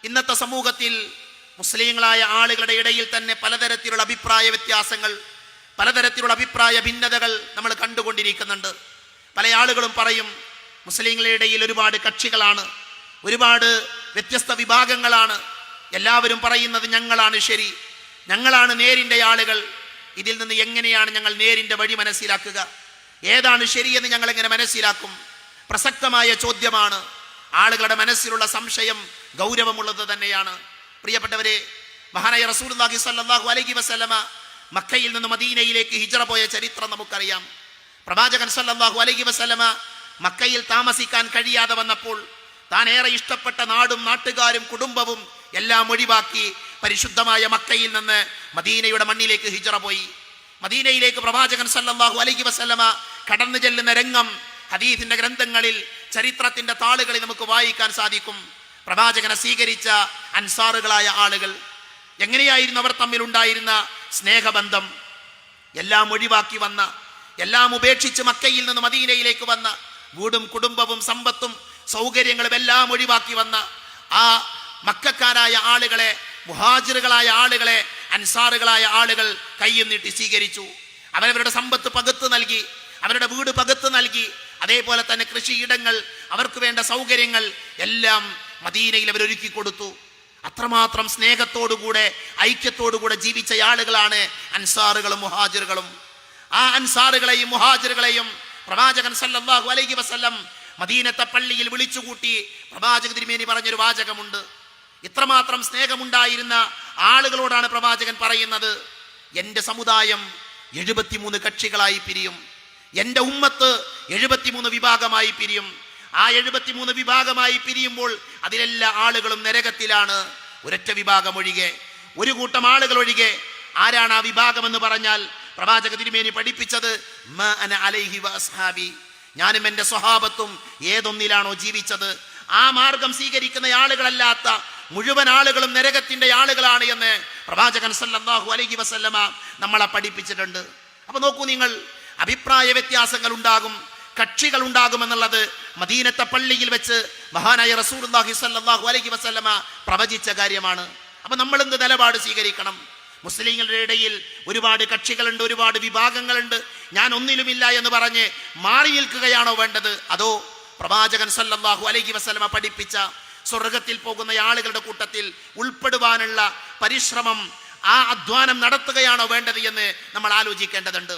ഇന്നത്തെ സമൂഹത്തിൽ മുസ്ലിങ്ങളായ ആളുകളുടെ ഇടയിൽ തന്നെ പലതരത്തിലുള്ള അഭിപ്രായ വ്യത്യാസങ്ങൾ, പലതരത്തിലുള്ള അഭിപ്രായ ഭിന്നതകൾ നമ്മൾ കണ്ടുകൊണ്ടിരിക്കുന്നുണ്ട്. പല ആളുകളും പറയും മുസ്ലിങ്ങളുടെ ഇടയിൽ ഒരുപാട് കക്ഷികളാണ്, ഒരുപാട് വ്യത്യസ്ത വിഭാഗങ്ങളാണ്, എല്ലാവരും പറയുന്നത് ഞങ്ങളാണ് ശരി, ഞങ്ങളാണ് നേരിൻ്റെ ആളുകൾ. ഇതിൽ നിന്ന് എങ്ങനെയാണ് ഞങ്ങൾ നേരിൻ്റെ വഴി മനസ്സിലാക്കുക? ഏതാണ് ശരിയെന്ന് ഞങ്ങൾ എങ്ങനെ മനസ്സിലാക്കും? പ്രസക്തമായ ചോദ്യമാണ്. ആളുകളുടെ മനസ്സിലുള്ള സംശയം ഗൗരവമുള്ളത് തന്നെയാണ്. പ്രിയപ്പെട്ടവരെ, മഹാനായ റസൂലുള്ളാഹി സ്വല്ലല്ലാഹു അലൈഹി വസല്ലമ മക്കയിൽ നിന്ന് മദീനയിലേക്ക് ഹിജ്റ പോയ ചരിത്രം നമുക്കറിയാം. പ്രവാചകൻ സ്വല്ലല്ലാഹു അലൈഹി വസല്ലമ മക്കയിൽ താമസിക്കാൻ കഴിയാതെ വന്നപ്പോൾ താൻ ഏറെ ഇഷ്ടപ്പെട്ട നാടും നാട്ടുകാരും കുടുംബവും എല്ലാം ഒഴിവാക്കി പരിശുദ്ധമായ മക്കയിൽ നിന്ന് മദീനയുടെ മണ്ണിലേക്ക് ഹിജ്റ പോയി. മദീനയിലേക്ക് പ്രവാചകൻ സ്വല്ലല്ലാഹു അലൈഹി വസല്ലമ കടന്നു ചെല്ലുന്ന രംഗം ഹദീസിന്റെ ഗ്രന്ഥങ്ങളിൽ, ചരിത്രത്തിന്റെ താളുകളിൽ നമുക്ക് വായിക്കാൻ സാധിക്കും. പ്രവാചകനെ സ്വീകരിച്ച അൻസാറുകളായ ആളുകൾ എങ്ങനെയായിരുന്നു അവർ തമ്മിൽ ഉണ്ടായിരുന്ന സ്നേഹബന്ധം? എല്ലാം ഒഴിവാക്കി വന്ന, എല്ലാം ഉപേക്ഷിച്ച് മക്കയിൽ നിന്ന് മദീനയിലേക്ക് വന്ന, വീടും കുടുംബവും സമ്പത്തും സൗകര്യങ്ങളും എല്ലാം ഒഴിവാക്കി വന്ന ആ മക്കക്കാരായ ആളുകളെ, മുഹാജിറുകളായ ആളുകളെ, അൻസാറുകളായ ആളുകൾ കയ്യും നീട്ടി സ്വീകരിച്ചു. അവരവരുടെ സമ്പത്ത് പകുത്തു നൽകി, അവരുടെ വീട് പകുത്തു നൽകി, അതേപോലെ തന്നെ കൃഷിയിടങ്ങൾ, അവർക്ക് വേണ്ട സൗകര്യങ്ങൾ എല്ലാം മദീനയിൽ അവരൊരുക്കി കൊടുത്തു. അത്രമാത്രം സ്നേഹത്തോടുകൂടെ ഐക്യത്തോടുകൂടെ ജീവിച്ച ആളുകളാണ് അൻസാറുകളും മുഹാജിറുകളും. ആ അൻസാറുകളെയും മുഹാജിറുകളെയും പ്രവാചകൻ സല്ലല്ലാഹു അലൈഹി വസല്ലം മദീനത്തെ പള്ളിയിൽ വിളിച്ചുകൂട്ടി പ്രവാചക തിരുമേനി പറഞ്ഞൊരു വാചകമുണ്ട്. ഇത്രമാത്രം സ്നേഹമുണ്ടായിരുന്ന ആളുകളോടാണ് പ്രവാചകൻ പറയുന്നത്, എൻ്റെ സമുദായം 73 കക്ഷികളായി പിരിയും, എൻ്റെ ഉമ്മത്ത് 73 വിഭാഗമായി പിരിയും. ആ 73 വിഭാഗമായി പിരിയുമ്പോൾ അതിലെല്ലാ ആളുകളും നരകത്തിലാണ്, ഒരൊറ്റ വിഭാഗം ഒഴികെ, ഒരു കൂട്ടം ആളുകൾ ഒഴികെ. ആരാണ് ആ വിഭാഗം എന്ന് പറഞ്ഞാൽ പ്രവാചക തിരുമേനി പഠിപ്പിച്ചത്, മാ അന അലൈഹി വഅസ്ഹാബി, ഞാനും എൻ്റെ സ്വഹാബത്തും ഏതൊന്നിലാണോ ജീവിച്ചത് ആ മാർഗം സ്വീകരിക്കുന്ന ആളുകളല്ലാത്ത മുഴുവൻ ആളുകളും നരകത്തിന്റെ ആളുകളാണ് എന്ന് പ്രവാചകൻ സല്ലല്ലാഹു അലൈഹി വസല്ലമ നമ്മളെ പഠിപ്പിച്ചിട്ടുണ്ട്. അപ്പൊ നോക്കൂ നിങ്ങൾ, അഭിപ്രായ വ്യത്യാസങ്ങൾ ഉണ്ടാകും, കക്ഷികൾ ഉണ്ടാകുമെന്നുള്ളത് മദീനത്തെ പള്ളിയിൽ വെച്ച് മഹാനായ റസൂലുള്ളാഹി സ്വല്ലല്ലാഹു അലൈഹി വസല്ലമ പ്രവചിച്ച കാര്യമാണ്. അപ്പൊ നമ്മൾ എന്ത് നിലപാട് സ്വീകരിക്കണം? മുസ്ലിങ്ങളുടെ ഇടയിൽ ഒരുപാട് കക്ഷികളുണ്ട്, ഒരുപാട് വിഭാഗങ്ങളുണ്ട്, ഞാൻ ഒന്നിലുമില്ല എന്ന് പറഞ്ഞ് മാറി നിൽക്കുകയാണോ വേണ്ടത്? അതോ പ്രവാചകൻ സല്ലല്ലാഹു അലൈഹി വസല്ലമ പഠിപ്പിച്ച സ്വർഗത്തിൽ പോകുന്ന ആളുകളുടെ കൂട്ടത്തിൽ ഉൾപ്പെടുവാനുള്ള പരിശ്രമം, ആ അധ്വാനം നടത്തുകയാണോ വേണ്ടത് എന്ന് നമ്മൾ ആലോചിക്കേണ്ടതുണ്ട്.